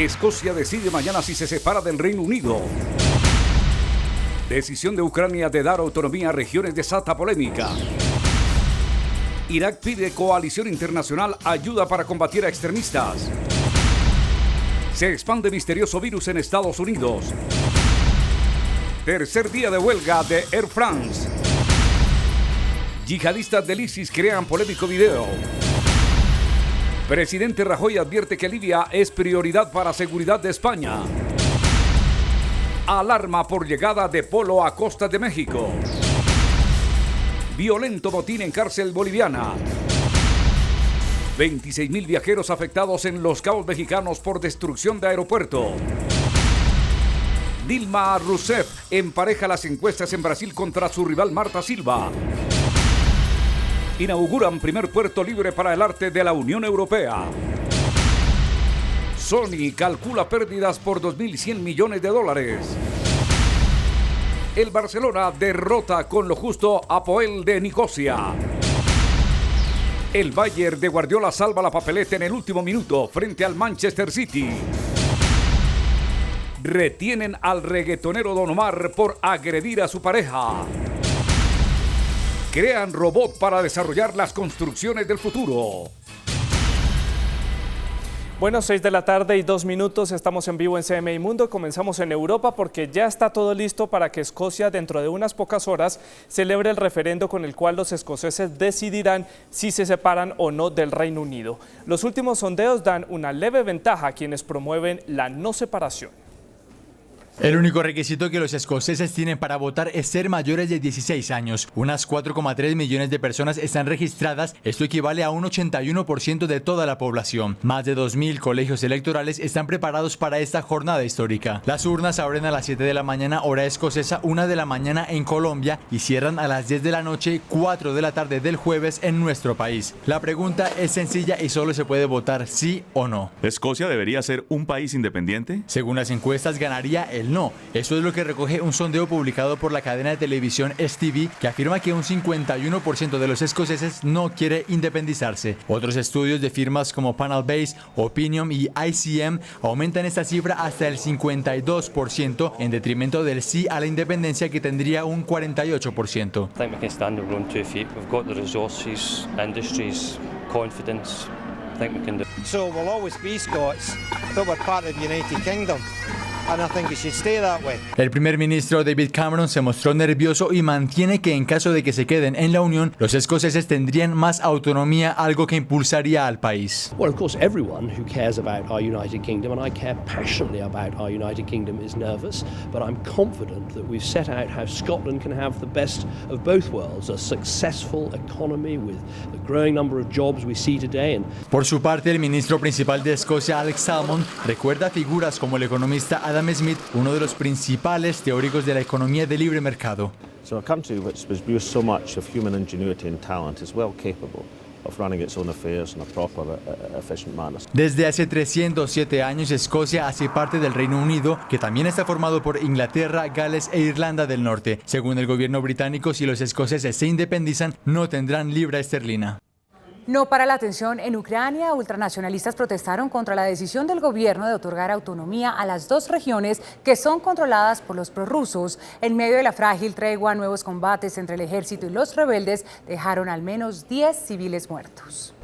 Escocia decide mañana si se separa del Reino Unido. Decisión de Ucrania de dar autonomía a regiones desata polémica. Irak pide coalición internacional ayuda para combatir a extremistas. Se expande misterioso virus en Estados Unidos. Tercer día de huelga de Air France. Yihadistas del ISIS crean polémico video. Presidente Rajoy advierte que Libia es prioridad para seguridad de España. Alarma por llegada de Polo a Costa de México. Violento motín en cárcel boliviana. 26.000 viajeros afectados en Los Cabos mexicanos por destrucción de aeropuerto. Dilma Rousseff empareja las encuestas en Brasil contra su rival Marta Silva. Inauguran primer puerto libre para el arte de la Unión Europea. Sony calcula pérdidas por 2.100 millones de dólares. El Barcelona derrota con lo justo a Apoel de Nicosia. El Bayern de Guardiola salva la papeleta en el último minuto frente al Manchester City. Retienen al reggaetonero Don Omar por agredir a su pareja. Crean robot para desarrollar las construcciones del futuro. Bueno, 6:02 PM, estamos en vivo en CMI Mundo. Comenzamos en Europa porque ya está todo listo para que Escocia dentro de unas pocas horas celebre el referendo con el cual los escoceses decidirán si se separan o no del Reino Unido. Los últimos sondeos dan una leve ventaja a quienes promueven la no separación. El único requisito que los escoceses tienen para votar es ser mayores de 16 años. Unas 4,3 millones de personas están registradas. Esto equivale a un 81% de toda la población. Más de 2.000 colegios electorales están preparados para esta jornada histórica. Las urnas abren a las 7 de la mañana, hora escocesa, 1 de la mañana en Colombia y cierran a las 10 de la noche, 4 de la tarde del jueves en nuestro país. La pregunta es sencilla y solo se puede votar sí o no. ¿Escocia debería ser un país independiente? Según las encuestas, ganaría el no. Eso es lo que recoge un sondeo publicado por la cadena de televisión STV, que afirma que un 51% de los escoceses no quiere independizarse. Otros estudios de firmas como Panel Base, Opinion y ICM aumentan esta cifra hasta el 52%, en detrimento del sí a la independencia, que tendría un 48%. I think we can stand on our own 2 feet. We've got the resources, industries, confidence. I think we can do. So we'll always be Scots, but we're part of the United Kingdom. And I think it should stay that way. El primer ministro David Cameron se mostró nervioso y mantiene que en caso de que se queden en la Unión, los escoceses tendrían más autonomía, algo que impulsaría al país. Well, of course, everyone who cares about our United Kingdom, and I care passionately about our United Kingdom, is nervous, but I'm confident that we've set out how Scotland can have the best of both worlds, a successful economy with the growing number of jobs we see today. Por su parte, el ministro principal de Escocia, Alex Salmond, recuerda figuras como el economista Adam Smith, uno de los principales teóricos de la economía de libre mercado. So a country which was used so much of human ingenuity and talent is well capable of running its own affairs in a proper, efficient manner. Desde hace 307 años, Escocia hace parte del Reino Unido, que también está formado por Inglaterra, Gales e Irlanda del Norte. Según el gobierno británico, si los escoceses se independizan, no tendrán libra esterlina. No para la atención en Ucrania. Ultranacionalistas protestaron contra la decisión del gobierno de otorgar autonomía a las dos regiones que son controladas por los prorrusos. En medio de la frágil tregua, nuevos combates entre el ejército y los rebeldes dejaron al menos 10 civiles muertos.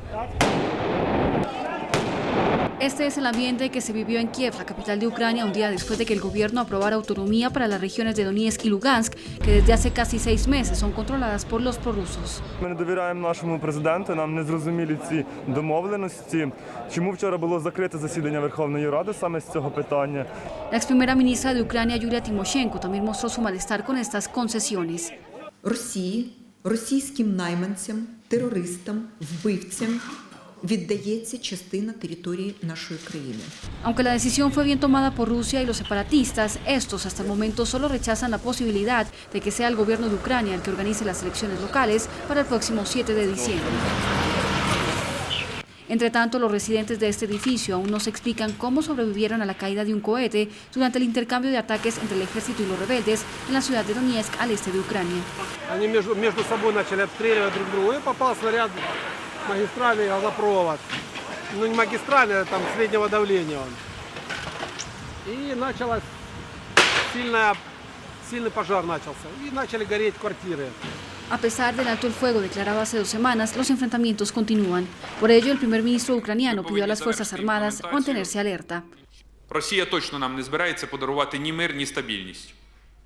Este es el ambiente que se vivió en Kiev, la capital de Ucrania, un día después de que el gobierno aprobara autonomía para las regiones de Donetsk y Lugansk, que desde hace casi 6 meses son controladas por los prorrusos. Ми не довіряємо нашому президенту, нам не зрозумілі ці домовленості. Чому вчора було закрите засідання Верховної Ради саме з цього питання? La ex primera ministra de Ucrania, Yulia Tymoshenko, también mostró su malestar con estas concesiones. Росії, російським найманцям, терористам, вбивцям віддається частина території нашої країни. Aunque la decisión fue bien tomada por Rusia y los separatistas, estos hasta el momento solo rechazan la posibilidad de que sea el gobierno de Ucrania el que organice las elecciones locales para el próximo 7 de diciembre. Entre tanto, los residentes de este edificio aún no se explican cómo sobrevivieron a la caída de un cohete durante el intercambio de ataques entre el ejército y los rebeldes en la ciudad de Donetsk, al este de Ucrania. Они между собой начали обстреливать друг друга, и попал снаряд магистральный газопровод. Ну не магистральный, там среднего давления он. и сильный пожар начался, и начали гореть квартиры. A pesar del alto el fuego declarado hace 2 semanas, los enfrentamientos continúan. Por ello, el primer ministro ucraniano pidió a las Fuerzas Armadas mantenerse alerta. Росія точно нам не збирається подарувати ні мир, ні стабільність.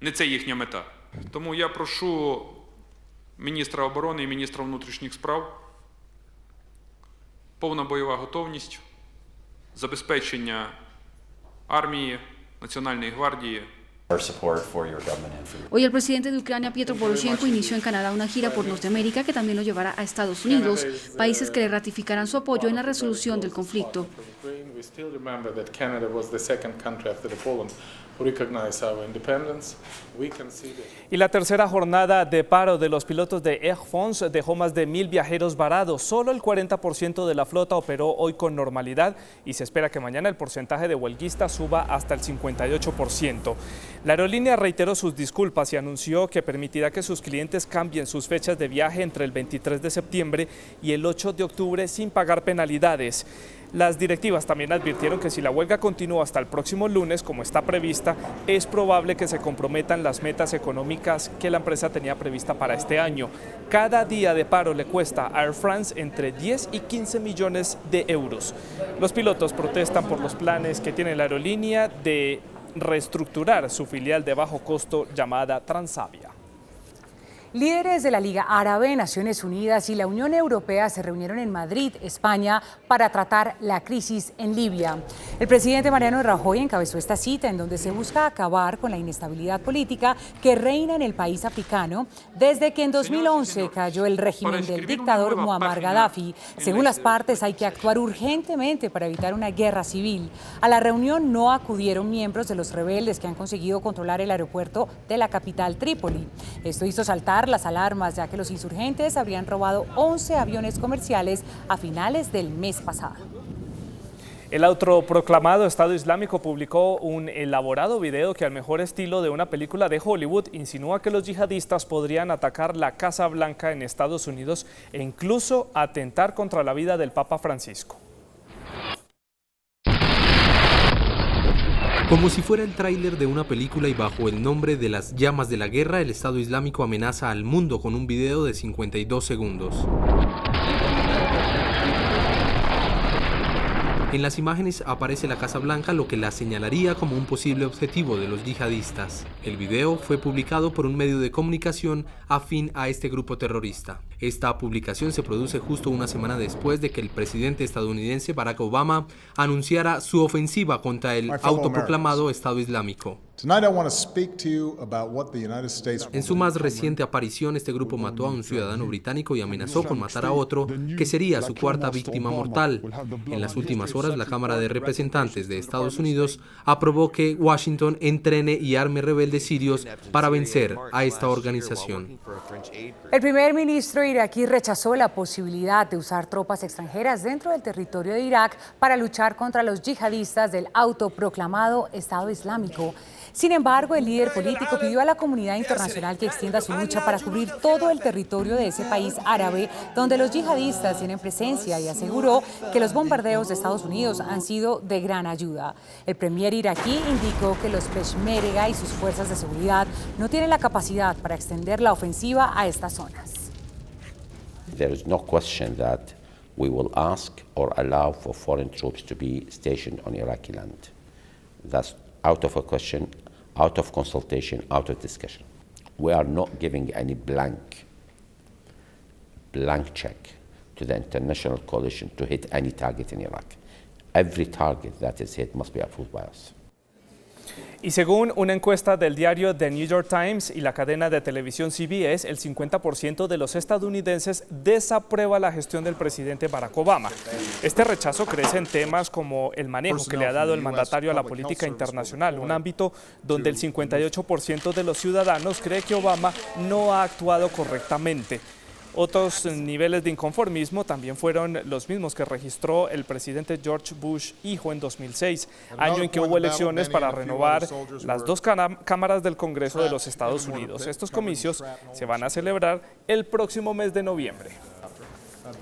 Не це їхня мета. Тому я прошу міністра оборони і міністра внутрішніх справ повна бойова готовність, забезпечення армії, Національної гвардії. Hoy el presidente de Ucrania, Petro Poroshenko, inició en Canadá una gira por Norteamérica que también lo llevará a Estados Unidos, países que le ratificarán su apoyo en la resolución del conflicto. Y la tercera jornada de paro de los pilotos de Air France dejó más de 1.000 viajeros varados. Solo el 40% de la flota operó hoy con normalidad y se espera que mañana el porcentaje de huelguistas suba hasta el 58%. La aerolínea reiteró sus disculpas y anunció que permitirá que sus clientes cambien sus fechas de viaje entre el 23 de septiembre y el 8 de octubre sin pagar penalidades. Las directivas también advirtieron que si la huelga continúa hasta el próximo lunes, como está prevista, es probable que se comprometan las metas económicas que la empresa tenía prevista para este año. Cada día de paro le cuesta a Air France entre 10 y 15 millones de euros. Los pilotos protestan por los planes que tiene la aerolínea de reestructurar su filial de bajo costo llamada Transavia. Líderes de la Liga Árabe, Naciones Unidas y la Unión Europea se reunieron en Madrid, España, para tratar la crisis en Libia. El presidente Mariano Rajoy encabezó esta cita en donde se busca acabar con la inestabilidad política que reina en el país africano desde que en 2011 cayó el régimen del dictador Muammar Gaddafi. Según las partes, hay que actuar urgentemente para evitar una guerra civil. A la reunión no acudieron miembros de los rebeldes que han conseguido controlar el aeropuerto de la capital Trípoli. Esto hizo saltar las alarmas, ya que los insurgentes habrían robado 11 aviones comerciales a finales del mes pasado. El autoproclamado Estado Islámico publicó un elaborado video que, al mejor estilo de una película de Hollywood, insinúa que los yihadistas podrían atacar la Casa Blanca en Estados Unidos e incluso atentar contra la vida del Papa Francisco. Como si fuera el tráiler de una película y bajo el nombre de las llamas de la guerra, el Estado Islámico amenaza al mundo con un video de 52 segundos. En las imágenes aparece la Casa Blanca, lo que la señalaría como un posible objetivo de los yihadistas. El video fue publicado por un medio de comunicación afín a este grupo terrorista. Esta publicación se produce justo una semana después de que el presidente estadounidense Barack Obama anunciara su ofensiva contra el autoproclamado Estado Islámico. En su más reciente aparición, este grupo mató a un ciudadano británico y amenazó con matar a otro, que sería su cuarta víctima mortal. En las últimas horas, la Cámara de Representantes de Estados Unidos aprobó que Washington entrene y arme rebeldes sirios para vencer a esta organización. El primer ministro iraquí rechazó la posibilidad de usar tropas extranjeras dentro del territorio de Irak para luchar contra los yihadistas del autoproclamado Estado Islámico. Sin embargo, el líder político pidió a la comunidad internacional que extienda su lucha para cubrir todo el territorio de ese país árabe donde los yihadistas tienen presencia, y aseguró que los bombardeos de Estados Unidos han sido de gran ayuda. El premier iraquí indicó que los Peshmerga y sus fuerzas de seguridad no tienen la capacidad para extender la ofensiva a estas zonas. There is no question that we will ask or allow for foreign troops to be stationed on Iraqi land. That's out of a question, out of consultation, out of discussion. We are not giving any blank check to the international coalition to hit any target in Iraq. Every target that is hit must be approved by us. Y según una encuesta del diario The New York Times y la cadena de televisión CBS, el 50% de los estadounidenses desaprueba la gestión del presidente Barack Obama. Este rechazo crece en temas como el manejo que le ha dado el mandatario a la política internacional, un ámbito donde el 58% de los ciudadanos cree que Obama no ha actuado correctamente. Otros niveles de inconformismo también fueron los mismos que registró el presidente George Bush hijo en 2006, año en que hubo elecciones para renovar las dos cámaras del Congreso de los Estados Unidos. Estos comicios se van a celebrar el próximo mes de noviembre.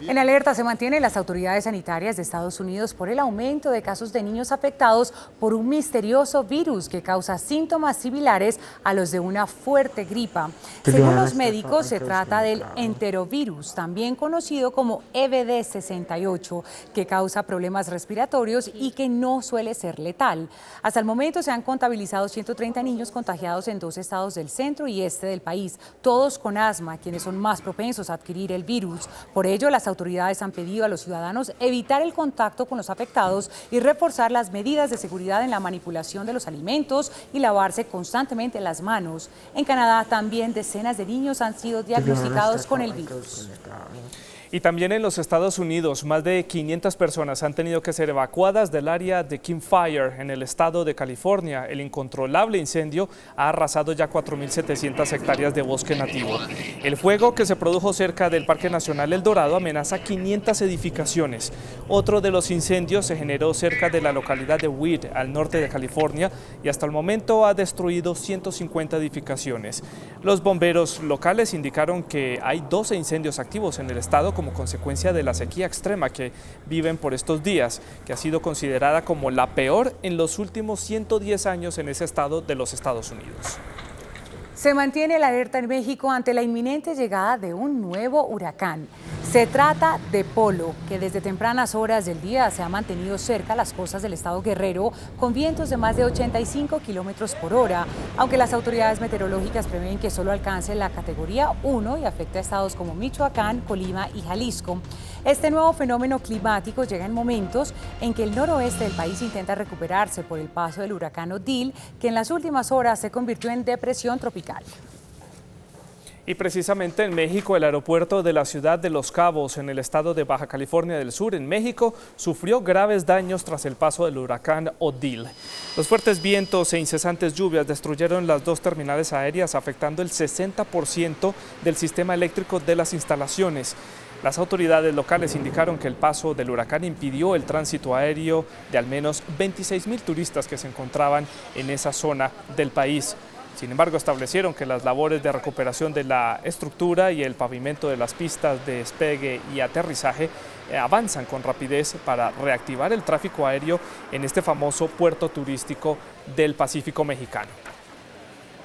En alerta se mantienen las autoridades sanitarias de Estados Unidos por el aumento de casos de niños afectados por un misterioso virus que causa síntomas similares a los de una fuerte gripa. Según los médicos, se trata del enterovirus, también conocido como EBD68, que causa problemas respiratorios y que no suele ser letal. Hasta el momento se han contabilizado 130 niños contagiados en 2 estados del centro y este del país, todos con asma, quienes son más propensos a adquirir el virus. Por ello, las autoridades han pedido a los ciudadanos evitar el contacto con los afectados y reforzar las medidas de seguridad en la manipulación de los alimentos y lavarse constantemente las manos. En Canadá también decenas de niños han sido diagnosticados con el virus. Y también en los Estados Unidos, más de 500 personas han tenido que ser evacuadas del área de Camp Fire en el estado de California. El incontrolable incendio ha arrasado ya 4.700 hectáreas de bosque nativo. El fuego, que se produjo cerca del Parque Nacional El Dorado, amenaza 500 edificaciones. Otro de los incendios se generó cerca de la localidad de Weed, al norte de California, y hasta el momento ha destruido 150 edificaciones. Los bomberos locales indicaron que hay 12 incendios activos en el estado como consecuencia de la sequía extrema que viven por estos días, que ha sido considerada como la peor en los últimos 110 años en ese estado de los Estados Unidos. Se mantiene la alerta en México ante la inminente llegada de un nuevo huracán. Se trata de Polo, que desde tempranas horas del día se ha mantenido cerca a las costas del estado Guerrero con vientos de más de 85 kilómetros por hora, aunque las autoridades meteorológicas prevén que solo alcance la categoría 1 y afecte a estados como Michoacán, Colima y Jalisco. Este nuevo fenómeno climático llega en momentos en que el noroeste del país intenta recuperarse por el paso del huracán Odile, que en las últimas horas se convirtió en depresión tropical. Y precisamente en México, el aeropuerto de la ciudad de Los Cabos, en el estado de Baja California del Sur, en México, sufrió graves daños tras el paso del huracán Odile. Los fuertes vientos e incesantes lluvias destruyeron las 2 terminales aéreas, afectando el 60% del sistema eléctrico de las instalaciones. Las autoridades locales indicaron que el paso del huracán impidió el tránsito aéreo de al menos 26,000 turistas que se encontraban en esa zona del país. Sin embargo, establecieron que las labores de recuperación de la estructura y el pavimento de las pistas de despegue y aterrizaje avanzan con rapidez para reactivar el tráfico aéreo en este famoso puerto turístico del Pacífico mexicano.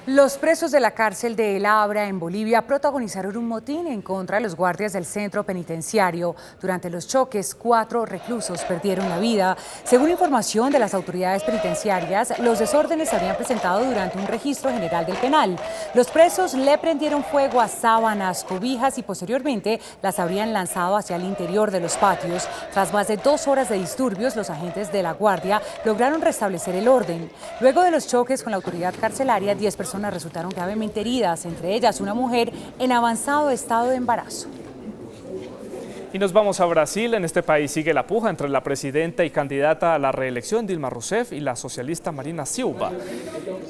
Los presos de la cárcel de El Abra en Bolivia protagonizaron un motín en contra de los guardias del centro penitenciario. Durante los choques, 4 reclusos perdieron la vida. Según información de las autoridades penitenciarias, los desórdenes se habían presentado durante un registro general del penal. Los presos le prendieron fuego a sábanas, cobijas y posteriormente las habrían lanzado hacia el interior de los patios. Tras más de 2 horas de disturbios, los agentes de la guardia lograron restablecer el orden. Luego de los choques con la autoridad carcelaria, 10 personas resultaron gravemente heridas, entre ellas una mujer en avanzado estado de embarazo. Y nos vamos a Brasil. En este país sigue la puja entre la presidenta y candidata a la reelección Dilma Rousseff y la socialista Marina Silva.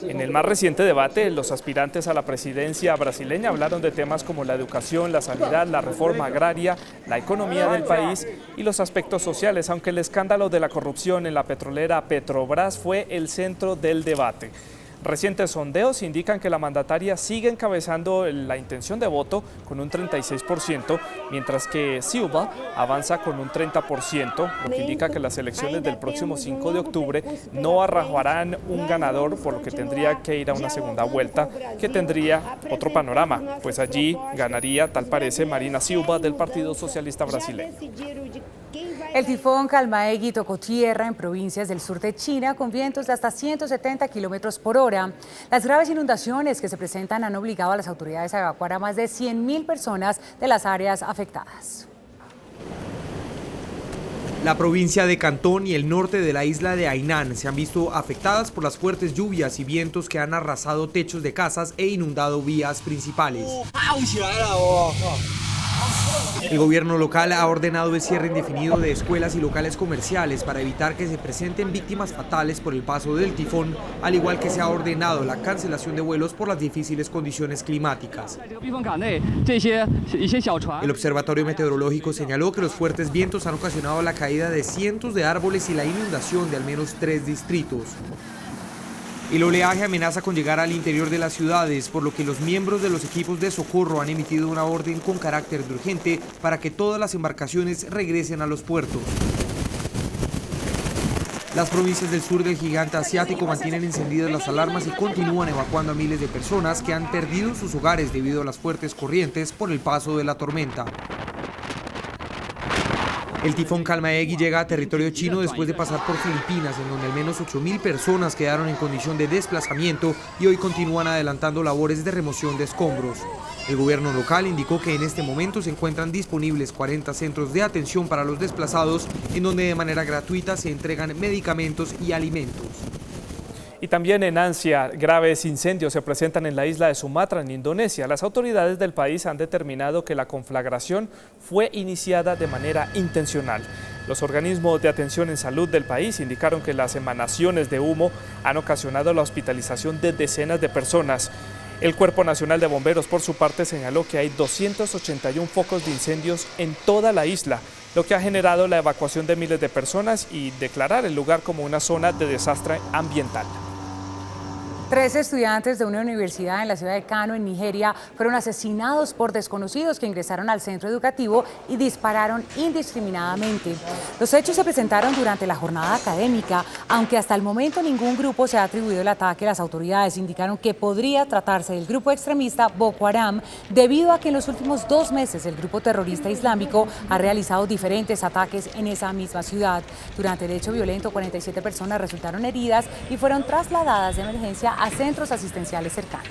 En el más reciente debate, los aspirantes a la presidencia brasileña hablaron de temas como la educación, la sanidad, la reforma agraria, la economía del país y los aspectos sociales, aunque el escándalo de la corrupción en la petrolera Petrobras fue el centro del debate. Recientes sondeos indican que la mandataria sigue encabezando la intención de voto con un 36%, mientras que Silva avanza con un 30%, lo que indica que las elecciones del próximo 5 de octubre no arrojarán un ganador, por lo que tendría que ir a una segunda vuelta, que tendría otro panorama, pues allí ganaría, tal parece, Marina Silva del Partido Socialista Brasileño. El tifón Calmaegui tocó tierra en provincias del sur de China con vientos de hasta 170 kilómetros por hora. Las graves inundaciones que se presentan han obligado a las autoridades a evacuar a más de 100,000 personas de las áreas afectadas. La provincia de Cantón y el norte de la isla de Hainan se han visto afectadas por las fuertes lluvias y vientos que han arrasado techos de casas e inundado vías principales. El gobierno local ha ordenado el cierre indefinido de escuelas y locales comerciales para evitar que se presenten víctimas fatales por el paso del tifón, al igual que se ha ordenado la cancelación de vuelos por las difíciles condiciones climáticas. El Observatorio Meteorológico señaló que los fuertes vientos han ocasionado la caída de cientos de árboles y la inundación de al menos 3 distritos. El oleaje amenaza con llegar al interior de las ciudades, por lo que los miembros de los equipos de socorro han emitido una orden con carácter de urgente para que todas las embarcaciones regresen a los puertos. Las provincias del sur del gigante asiático mantienen encendidas las alarmas y continúan evacuando a miles de personas que han perdido sus hogares debido a las fuertes corrientes por el paso de la tormenta. El tifón Kalmaegi llega a territorio chino después de pasar por Filipinas, en donde al menos 8.000 personas quedaron en condición de desplazamiento y hoy continúan adelantando labores de remoción de escombros. El gobierno local indicó que en este momento se encuentran disponibles 40 centros de atención para los desplazados, en donde de manera gratuita se entregan medicamentos y alimentos. Y también en Asia, graves incendios se presentan en la isla de Sumatra, en Indonesia. Las autoridades del país han determinado que la conflagración fue iniciada de manera intencional. Los organismos de atención en salud del país indicaron que las emanaciones de humo han ocasionado la hospitalización de decenas de personas. El Cuerpo Nacional de Bomberos, por su parte, señaló que hay 281 focos de incendios en toda la isla, lo que ha generado la evacuación de miles de personas y declarar el lugar como una zona de desastre ambiental. 3 estudiantes de una universidad en la ciudad de Kano, en Nigeria, fueron asesinados por desconocidos que ingresaron al centro educativo y dispararon indiscriminadamente. Los hechos se presentaron durante la jornada académica, aunque hasta el momento ningún grupo se ha atribuido el ataque. Las autoridades indicaron que podría tratarse del grupo extremista Boko Haram, debido a que en los últimos 2 meses el grupo terrorista islámico ha realizado diferentes ataques en esa misma ciudad. Durante el hecho violento, 47 personas resultaron heridas y fueron trasladadas de emergencia a centros asistenciales cercanos.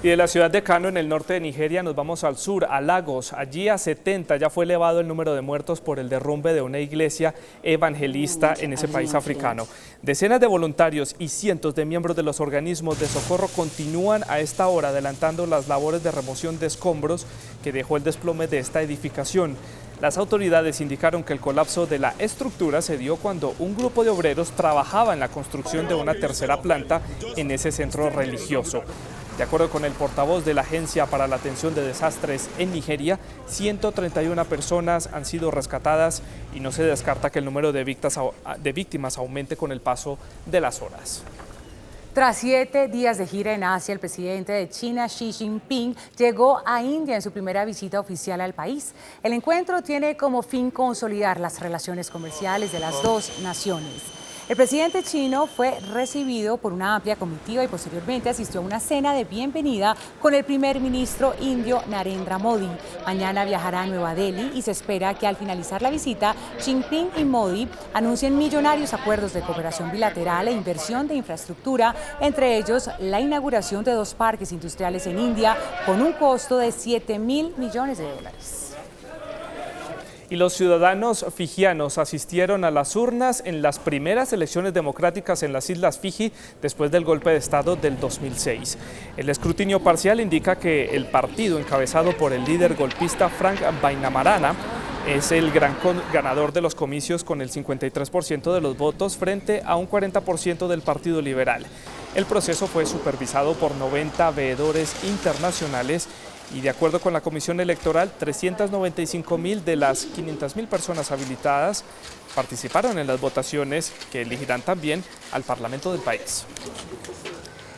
Y de la ciudad de Kano, en el norte de Nigeria, nos vamos al sur, a Lagos. Allí a 70 ya fue elevado el número de muertos por el derrumbe de una iglesia evangelista en ese país africano. Decenas de voluntarios y cientos de miembros de los organismos de socorro continúan a esta hora adelantando las labores de remoción de escombros que dejó el desplome de esta edificación. Las autoridades indicaron que el colapso de la estructura se dio cuando un grupo de obreros trabajaba en la construcción de una tercera planta en ese centro religioso. De acuerdo con el portavoz de la Agencia para la Atención de Desastres en Nigeria, 131 personas han sido rescatadas y no se descarta que el número de víctimas aumente con el paso de las horas. Tras 7 días de gira en Asia, el presidente de China, Xi Jinping, llegó a India en su primera visita oficial al país. El encuentro tiene como fin consolidar las relaciones comerciales de las dos naciones. El presidente chino fue recibido por una amplia comitiva y posteriormente asistió a una cena de bienvenida con el primer ministro indio Narendra Modi. Mañana viajará a Nueva Delhi y se espera que al finalizar la visita, Jinping y Modi anuncien millonarios acuerdos de cooperación bilateral e inversión de infraestructura, entre ellos la inauguración de 2 parques industriales en India con un costo de $7.000 millones. Y los ciudadanos fijianos asistieron a las urnas en las primeras elecciones democráticas en las Islas Fiji después del golpe de Estado del 2006. El escrutinio parcial indica que el partido encabezado por el líder golpista Frank Bainimarama es el gran ganador de los comicios con el 53% de los votos frente a un 40% del Partido Liberal. El proceso fue supervisado por 90 veedores internacionales y de acuerdo con la Comisión Electoral, 395.000 de las 500.000 personas habilitadas participaron en las votaciones que elegirán también al Parlamento del país.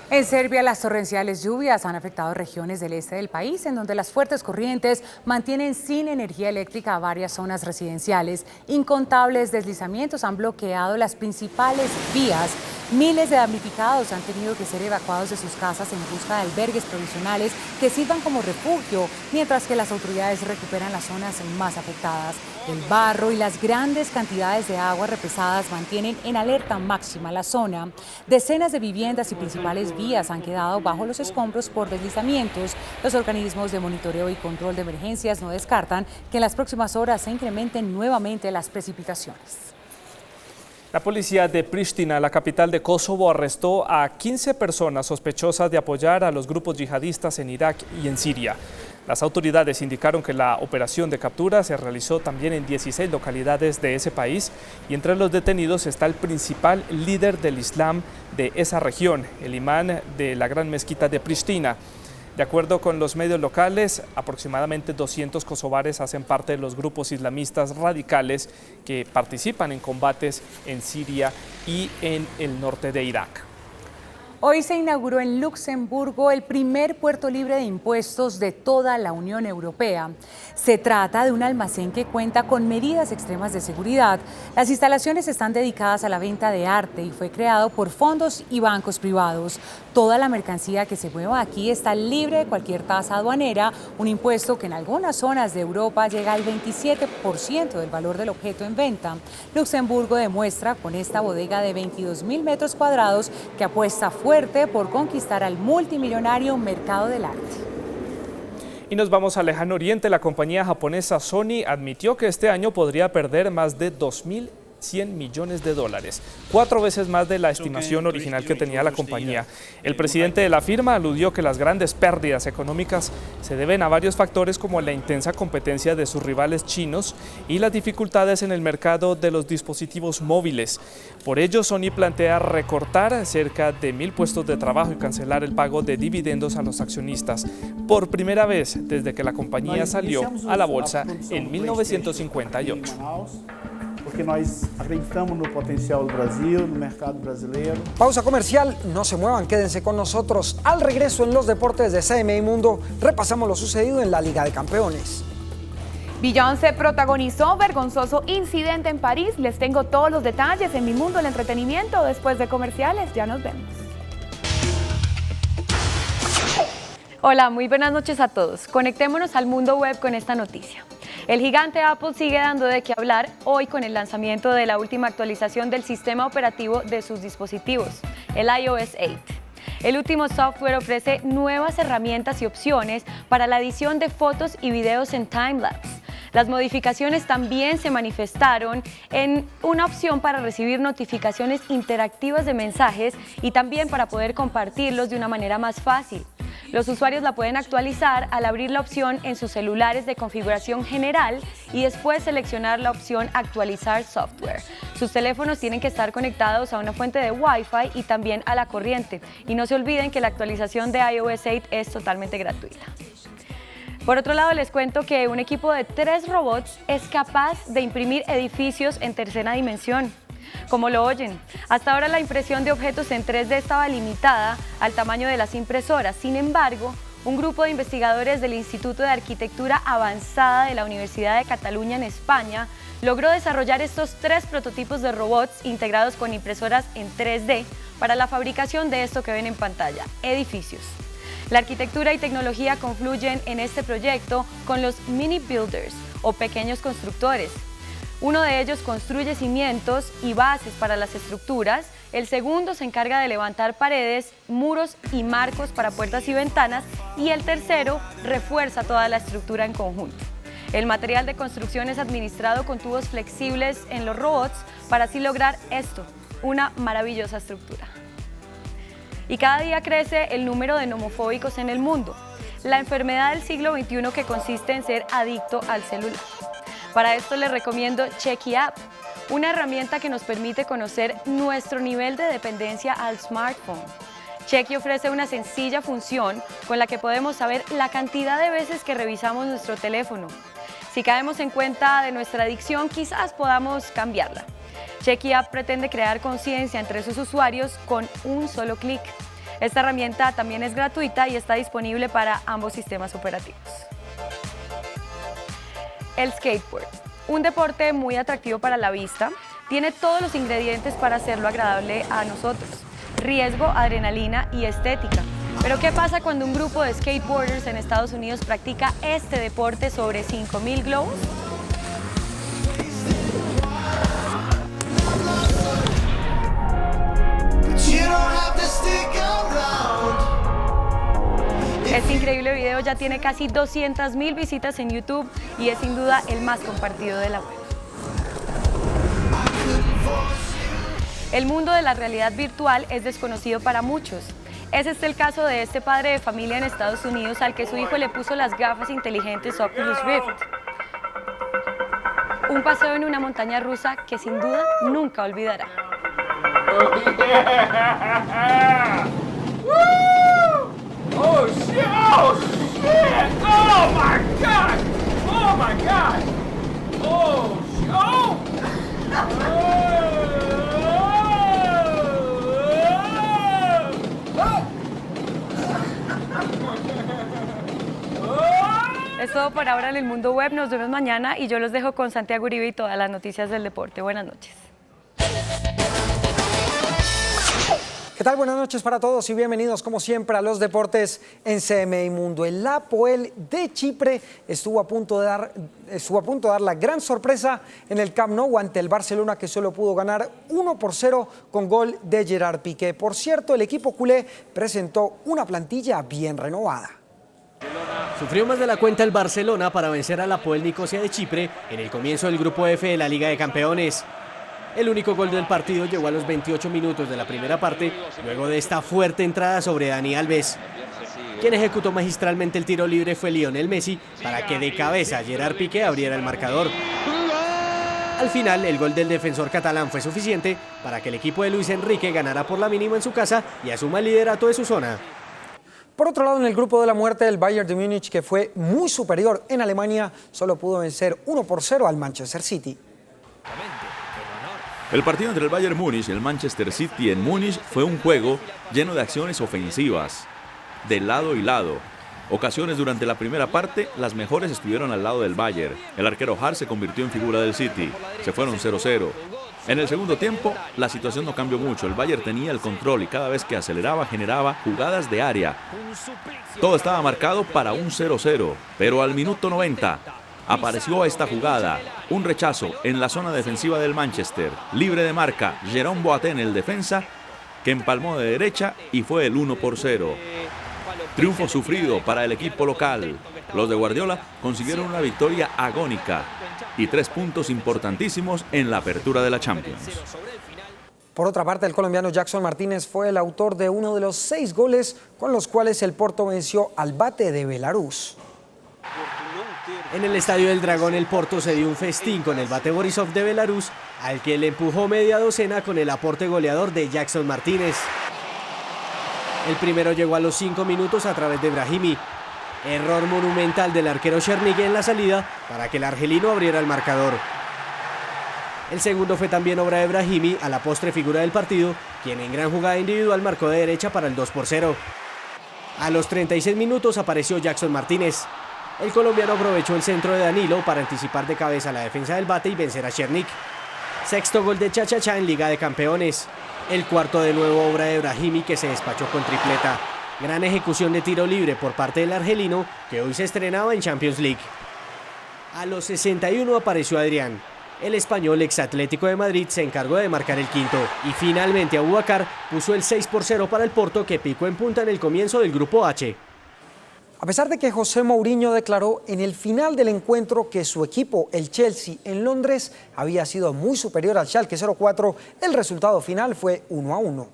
En Serbia, las torrenciales lluvias han afectado regiones del este del país, en donde las fuertes corrientes mantienen sin energía eléctrica a varias zonas residenciales. Incontables deslizamientos han bloqueado las principales vías. Miles de damnificados han tenido que ser evacuados de sus casas en busca de albergues provisionales que sirvan como refugio, mientras que las autoridades recuperan las zonas más afectadas. El barro y las grandes cantidades de agua represadas mantienen en alerta máxima la zona. Decenas de viviendas y principales vías han quedado bajo los escombros por deslizamientos. Los organismos de monitoreo y control de emergencias no descartan que en las próximas horas se incrementen nuevamente las precipitaciones. La policía de Pristina, la capital de Kosovo, arrestó a 15 personas sospechosas de apoyar a los grupos yihadistas en Irak y en Siria. Las autoridades indicaron que la operación de captura se realizó también en 16 localidades de ese país y entre los detenidos está el principal líder del Islam de esa región, el imán de la gran mezquita de Pristina. De acuerdo con los medios locales, aproximadamente 200 kosovares hacen parte de los grupos islamistas radicales que participan en combates en Siria y en el norte de Irak. Hoy se inauguró en Luxemburgo el primer puerto libre de impuestos de toda la Unión Europea. Se trata de un almacén que cuenta con medidas extremas de seguridad. Las instalaciones están dedicadas a la venta de arte y fue creado por fondos y bancos privados. Toda la mercancía que se mueva aquí está libre de cualquier tasa aduanera, un impuesto que en algunas zonas de Europa llega al 27% del valor del objeto en venta. Luxemburgo demuestra con esta bodega de 22.000 metros cuadrados que apuesta fuerte por conquistar al multimillonario mercado del arte. Y nos vamos al lejano oriente. La compañía japonesa Sony admitió que este año podría perder más de 2.100 millones de dólares, 4 veces más de la estimación original que tenía la compañía. El presidente de la firma aludió que las grandes pérdidas económicas se deben a varios factores como la intensa competencia de sus rivales chinos y las dificultades en el mercado de los dispositivos móviles. Por ello, Sony plantea recortar cerca de 1.000 puestos de trabajo y cancelar el pago de dividendos a los accionistas, por primera vez desde que la compañía salió a la bolsa en 1958. Porque nós acreditamos no potencial do Brasil, no mercado brasileiro. Pausa comercial, no se muevan, quédense con nosotros. Al regreso en los deportes de CMI Mundo, repasamos lo sucedido en la Liga de Campeones. Beyoncé protagonizó vergonzoso incidente en París. Les tengo todos los detalles en Mi Mundo del Entretenimiento. Después de comerciales, ya nos vemos. Hola, muy buenas noches a todos. Conectémonos al mundo web con esta noticia. El gigante Apple sigue dando de qué hablar hoy con el lanzamiento de la última actualización del sistema operativo de sus dispositivos, el iOS 8. El último software ofrece nuevas herramientas y opciones para la edición de fotos y videos en timelapse. Las modificaciones también se manifestaron en una opción para recibir notificaciones interactivas de mensajes y también para poder compartirlos de una manera más fácil. Los usuarios la pueden actualizar al abrir la opción en sus celulares de configuración general y después seleccionar la opción Actualizar software. Sus teléfonos tienen que estar conectados a una fuente de Wi-Fi y también a la corriente. Y no se olviden que la actualización de iOS 8 es totalmente gratuita. Por otro lado, les cuento que un equipo de 3 robots es capaz de imprimir edificios en tercera dimensión. Como lo oyen, hasta ahora la impresión de objetos en 3D estaba limitada al tamaño de las impresoras. Sin embargo, un grupo de investigadores del Instituto de Arquitectura Avanzada de la Universidad de Cataluña en España logró desarrollar estos 3 prototipos de robots integrados con impresoras en 3D para la fabricación de esto que ven en pantalla, edificios. La arquitectura y tecnología confluyen en este proyecto con los mini builders o pequeños constructores. Uno de ellos construye cimientos y bases para las estructuras, el segundo se encarga de levantar paredes, muros y marcos para puertas y ventanas y el tercero refuerza toda la estructura en conjunto. El material de construcción es administrado con tubos flexibles en los robots para así lograr esto, una maravillosa estructura. Y cada día crece el número de nomofóbicos en el mundo, la enfermedad del siglo XXI que consiste en ser adicto al celular. Para esto les recomiendo Checky App, una herramienta que nos permite conocer nuestro nivel de dependencia al smartphone. Checky ofrece una sencilla función con la que podemos saber la cantidad de veces que revisamos nuestro teléfono. Si caemos en cuenta de nuestra adicción, quizás podamos cambiarla. Checky App pretende crear conciencia entre sus usuarios con un solo clic. Esta herramienta también es gratuita y está disponible para ambos sistemas operativos. El skateboard, un deporte muy atractivo para la vista, tiene todos los ingredientes para hacerlo agradable a nosotros: riesgo, adrenalina y estética. Pero ¿qué pasa cuando un grupo de skateboarders en Estados Unidos practica este deporte sobre 5.000 globos? Este increíble video ya tiene casi 200.000 visitas en YouTube y es sin duda el más compartido de la web. El mundo de la realidad virtual es desconocido para muchos. Es el caso de este padre de familia en Estados Unidos al que su hijo le puso las gafas inteligentes Oculus Rift. Un paseo en una montaña rusa que sin duda nunca olvidará. Oh shit! Oh shit! Oh my god! Oh my god! Oh shit! Oh! Es todo por ahora en el Mundo Web. Nos vemos mañana y yo los dejo con Santiago Uribe y todas las noticias del deporte. Buenas noches. ¿Qué tal? Buenas noches para todos y bienvenidos como siempre a los deportes en CMI Mundo. El Hapoel de Chipre estuvo a punto de dar la gran sorpresa en el Camp Nou ante el Barcelona, que solo pudo ganar 1-0 con gol de Gerard Piqué. Por cierto, el equipo culé presentó una plantilla bien renovada. Sufrió más de la cuenta el Barcelona para vencer al Hapoel Nicosia de Chipre en el comienzo del Grupo F de la Liga de Campeones. El único gol del partido llegó a los 28 minutos de la primera parte, luego de esta fuerte entrada sobre Dani Alves. Quien ejecutó magistralmente el tiro libre fue Lionel Messi para que de cabeza Gerard Piqué abriera el marcador. Al final, el gol del defensor catalán fue suficiente para que el equipo de Luis Enrique ganara por la mínima en su casa y asuma el liderato de su zona. Por otro lado, en el grupo de la muerte, el Bayern de Múnich, que fue muy superior en Alemania, solo pudo vencer 1-0 al Manchester City. El partido entre el Bayern Múnich y el Manchester City en Múnich fue un juego lleno de acciones ofensivas, de lado y lado. Ocasiones durante la primera parte, las mejores estuvieron al lado del Bayern. El arquero Hart se convirtió en figura del City. Se fueron 0-0. En el segundo tiempo, la situación no cambió mucho. El Bayern tenía el control y cada vez que aceleraba generaba jugadas de área. Todo estaba marcado para un 0-0, pero al minuto 90 apareció esta jugada, un rechazo en la zona defensiva del Manchester, libre de marca, Jerome Boateng, el defensa, que empalmó de derecha y fue el 1-0. Triunfo sufrido para el equipo local. Los de Guardiola consiguieron una victoria agónica y 3 puntos importantísimos en la apertura de la Champions. Por otra parte, el colombiano Jackson Martínez fue el autor de uno de los 6 goles con los cuales el Porto venció al Bate de Belarus. En el Estadio del Dragón, el Porto se dio un festín con el Bate Borisov de Belarus, al que le empujó media docena con el aporte goleador de Jackson Martínez. El primero llegó a los 5 minutos a través de Brahimi. Error monumental del arquero Chernik en la salida para que el argelino abriera el marcador. El segundo fue también obra de Brahimi, a la postre figura del partido, quien en gran jugada individual marcó de derecha para el 2-0. A los 36 minutos apareció Jackson Martínez. El colombiano aprovechó el centro de Danilo para anticipar de cabeza la defensa del Bate y vencer a Chernik. Sexto gol de Cha-Cha-Cha en Liga de Campeones. El cuarto de nuevo obra de Brahimi, que se despachó con tripleta. Gran ejecución de tiro libre por parte del argelino, que hoy se estrenaba en Champions League. A los 61 apareció Adrián. El español ex Atlético de Madrid se encargó de marcar el quinto. Y finalmente Abubakar puso el 6-0 para el Porto, que picó en punta en el comienzo del Grupo H. A pesar de que José Mourinho declaró en el final del encuentro que su equipo, el Chelsea, en Londres, había sido muy superior al Schalke 04, el resultado final fue 1-1.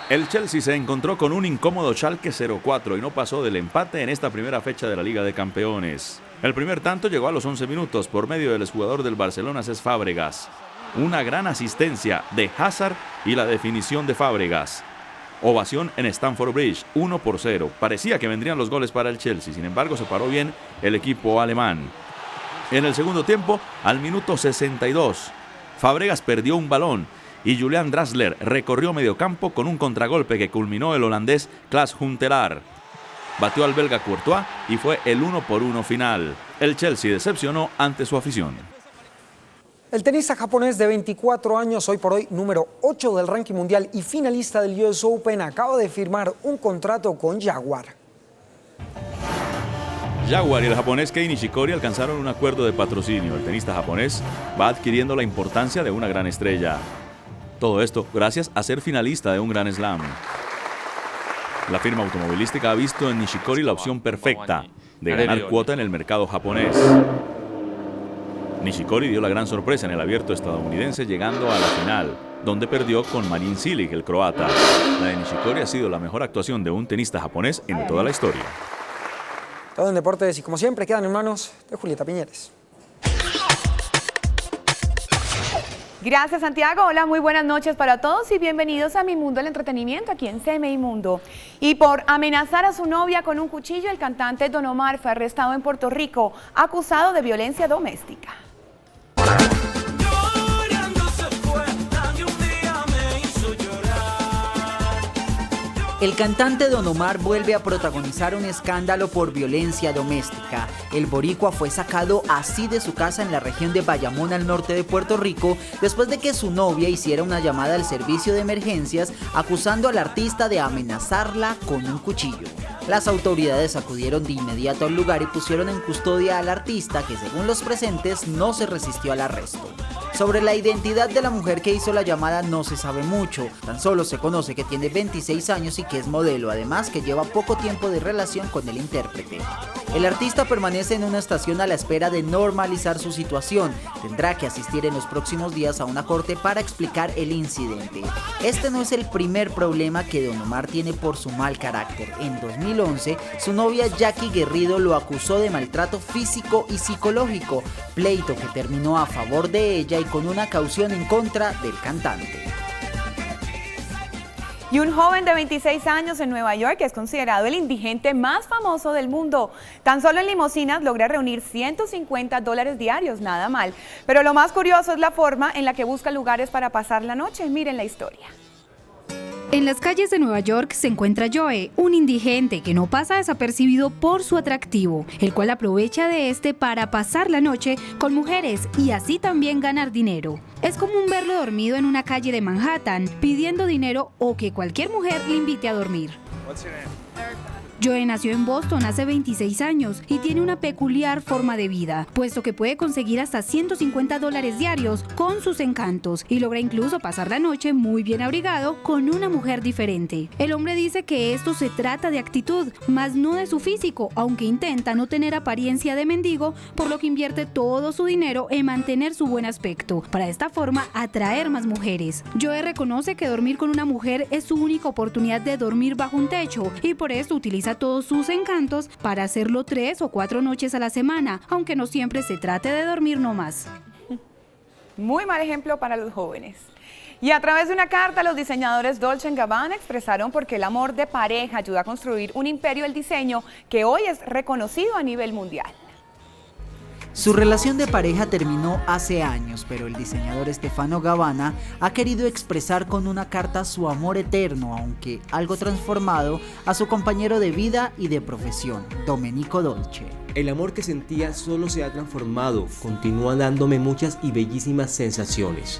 El Chelsea se encontró con un incómodo Schalke 04 y no pasó del empate en esta primera fecha de la Liga de Campeones. El primer tanto llegó a los 11 minutos por medio del exjugador del Barcelona, Cesc Fábregas. Una gran asistencia de Hazard y la definición de Fábregas. Ovación en Stamford Bridge, 1-0. Parecía que vendrían los goles para el Chelsea, sin embargo se paró bien el equipo alemán. En el segundo tiempo, al minuto 62, Fábregas perdió un balón y Julian Draxler recorrió medio campo con un contragolpe que culminó el holandés Klaas Huntelaar. Batió al belga Courtois y fue el 1-1 final. El Chelsea decepcionó ante su afición. El tenista japonés de 24 años, hoy por hoy número 8 del ranking mundial y finalista del US Open, acaba de firmar un contrato con Jaguar. Jaguar y el japonés Kei Nishikori alcanzaron un acuerdo de patrocinio. El tenista japonés va adquiriendo la importancia de una gran estrella. Todo esto gracias a ser finalista de un Grand Slam. La firma automovilística ha visto en Nishikori la opción perfecta de ganar cuota en el mercado japonés. Nishikori dio la gran sorpresa en el abierto estadounidense, llegando a la final, donde perdió con Marin Cilic, el croata. La de Nishikori ha sido la mejor actuación de un tenista japonés en toda la historia. Todo en deportes y como siempre quedan en manos de Julieta Piñeres. Gracias, Santiago. Hola, muy buenas noches para todos y bienvenidos a Mi Mundo del Entretenimiento aquí en CMI Mundo. Y por amenazar a su novia con un cuchillo, el cantante Don Omar fue arrestado en Puerto Rico, acusado de violencia doméstica. El cantante Don Omar vuelve a protagonizar un escándalo por violencia doméstica. El boricua fue sacado así de su casa en la región de Bayamón, al norte de Puerto Rico, después de que su novia hiciera una llamada al servicio de emergencias acusando al artista de amenazarla con un cuchillo. Las autoridades acudieron de inmediato al lugar y pusieron en custodia al artista, que según los presentes no se resistió al arresto. Sobre la identidad de la mujer que hizo la llamada no se sabe mucho, tan solo se conoce que tiene 26 años y que es modelo, además que lleva poco tiempo de relación con el intérprete. El artista permanece en una estación a la espera de normalizar su situación. Tendrá que asistir en los próximos días a una corte para explicar el incidente. Este no es el primer problema que Don Omar tiene por su mal carácter. En 2011, su novia Jackie Guerrido lo acusó de maltrato físico y psicológico, pleito que terminó a favor de ella y con una caución en contra del cantante. Y un joven de 26 años en Nueva York es considerado el indigente más famoso del mundo. Tan solo en limusinas logra reunir $150 diarios, nada mal. Pero lo más curioso es la forma en la que busca lugares para pasar la noche. Miren la historia. En las calles de Nueva York se encuentra Joe, un indigente que no pasa desapercibido por su atractivo, el cual aprovecha de este para pasar la noche con mujeres y así también ganar dinero. Es común verlo dormido en una calle de Manhattan, pidiendo dinero o que cualquier mujer le invite a dormir. Joe nació en Boston hace 26 años y tiene una peculiar forma de vida, puesto que puede conseguir hasta $150 diarios con sus encantos y logra incluso pasar la noche muy bien abrigado con una mujer diferente. El hombre dice que esto se trata de actitud, más no de su físico, aunque intenta no tener apariencia de mendigo, por lo que invierte todo su dinero en mantener su buen aspecto, para de esta forma atraer más mujeres. Joe reconoce que dormir con una mujer es su única oportunidad de dormir bajo un techo y por eso utiliza todos sus encantos para hacerlo 3 o 4 noches a la semana, aunque no siempre se trate de dormir nomás. Muy mal ejemplo para los jóvenes. Y a través de una carta, los diseñadores Dolce & Gabbana expresaron por qué el amor de pareja ayuda a construir un imperio del diseño que hoy es reconocido a nivel mundial. Su relación de pareja terminó hace años, pero el diseñador Stefano Gabbana ha querido expresar con una carta su amor eterno, aunque algo transformado, a su compañero de vida y de profesión, Domenico Dolce. El amor que sentía solo se ha transformado, continúa dándome muchas y bellísimas sensaciones.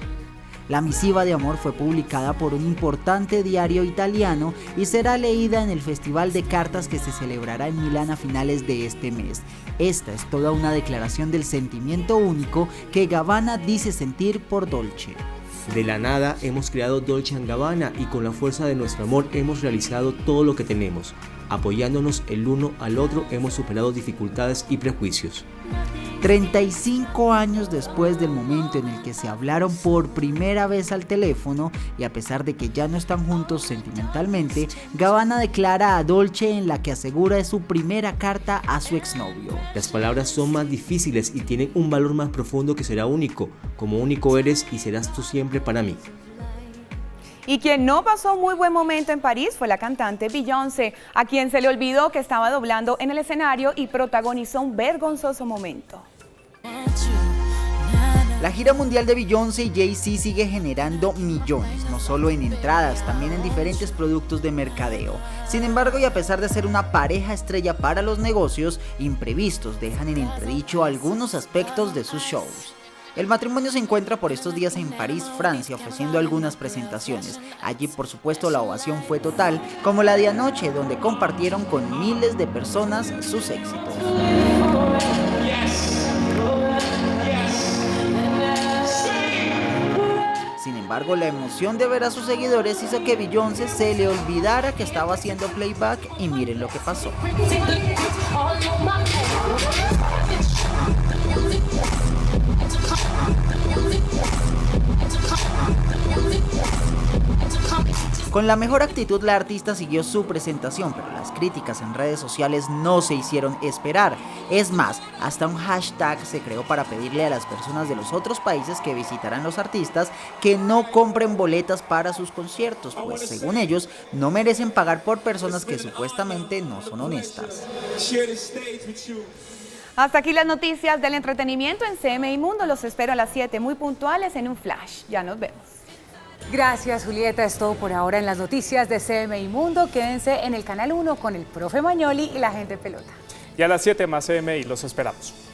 La misiva de amor fue publicada por un importante diario italiano y será leída en el Festival de Cartas que se celebrará en Milán a finales de este mes. Esta es toda una declaración del sentimiento único que Gabbana dice sentir por Dolce. De la nada hemos creado Dolce & Gabbana y con la fuerza de nuestro amor hemos realizado todo lo que tenemos. Apoyándonos el uno al otro hemos superado dificultades y prejuicios. 35 años después del momento en el que se hablaron por primera vez al teléfono y a pesar de que ya no están juntos sentimentalmente, Gabbana declara a Dolce en la que asegura es su primera carta a su exnovio. Las palabras son más difíciles y tienen un valor más profundo que será único, como único eres y serás tú siempre para mí. Y quien no pasó muy buen momento en París fue la cantante Beyoncé, a quien se le olvidó que estaba doblando en el escenario y protagonizó un vergonzoso momento. La gira mundial de Beyoncé y Jay-Z sigue generando millones, no solo en entradas, también en diferentes productos de mercadeo. Sin embargo, y a pesar de ser una pareja estrella para los negocios, imprevistos dejan en entredicho algunos aspectos de sus shows. El matrimonio se encuentra por estos días en París, Francia, ofreciendo algunas presentaciones. Allí, por supuesto, la ovación fue total, como la de anoche, donde compartieron con miles de personas sus éxitos. Sin embargo, la emoción de ver a sus seguidores hizo que Beyoncé se le olvidara que estaba haciendo playback y miren lo que pasó. Con la mejor actitud la artista siguió su presentación, pero las críticas en redes sociales no se hicieron esperar. Es más, hasta un hashtag se creó para pedirle a las personas de los otros países que visitarán los artistas que no compren boletas para sus conciertos, pues según ellos no merecen pagar por personas que supuestamente no son honestas. Hasta aquí las noticias del entretenimiento en CMI Mundo. Los espero a las 7 muy puntuales en un flash. Ya nos vemos. Gracias, Julieta. Es todo por ahora en las noticias de CMI Mundo. Quédense en el Canal 1 con el profe Magnoli y la gente pelota. Y a las 7 más CMI, los esperamos.